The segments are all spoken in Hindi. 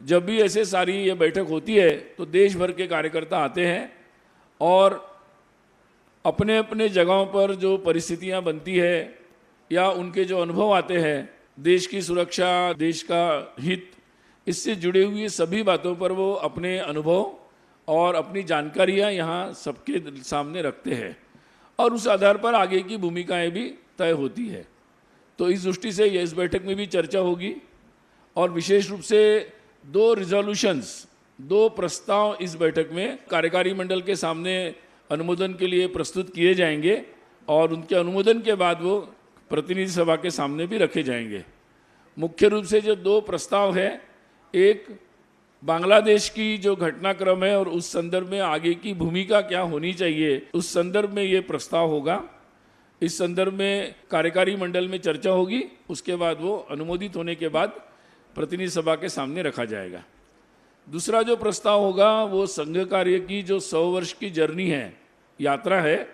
जब भी ऐसे सारी ये बैठक होती है तो देश भर के कार्यकर्ता आते हैं और अपने अपने जगहों पर जो परिस्थितियां बनती है या उनके जो अनुभव आते हैं, देश की सुरक्षा, देश का हित, इससे जुड़े हुए सभी बातों पर वो अपने अनुभव और अपनी जानकारियां यहाँ सबके सामने रखते हैं और उस आधार पर आगे की भूमिकाएं भी तय होती है। तो इस दृष्टि से इस बैठक में भी चर्चा होगी और विशेष रूप से 2 रिजोल्यूशंस, 2 प्रस्ताव इस बैठक में कार्यकारी मंडल के सामने अनुमोदन के लिए प्रस्तुत किए जाएंगे और उनके अनुमोदन के बाद वो प्रतिनिधि सभा के सामने भी रखे जाएंगे। मुख्य रूप से जो 2 प्रस्ताव है, एक बांग्लादेश की जो घटनाक्रम है और उस संदर्भ में आगे की भूमिका क्या होनी चाहिए, उस संदर्भ में ये प्रस्ताव होगा। इस संदर्भ में कार्यकारी मंडल में चर्चा होगी, उसके बाद वो अनुमोदित होने के बाद प्रतिनिधि सभा के सामने रखा जाएगा। दूसरा जो प्रस्ताव होगा वो संघ कार्य की जो 100 वर्ष की जर्नी है, यात्रा है,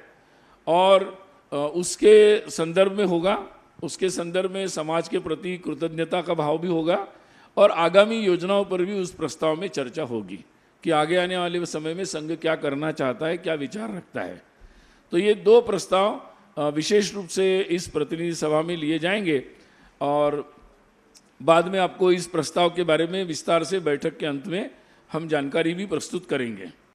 और उसके संदर्भ में होगा। उसके संदर्भ में समाज के प्रति कृतज्ञता का भाव भी होगा और आगामी योजनाओं पर भी उस प्रस्ताव में चर्चा होगी कि आगे आने वाले समय में संघ क्या करना चाहता है, क्या विचार रखता है। तो ये 2 प्रस्ताव विशेष रूप से इस प्रतिनिधि सभा में लिए जाएंगे और बाद में आपको इस प्रस्ताव के बारे में विस्तार से बैठक के अंत में हम जानकारी भी प्रस्तुत करेंगे।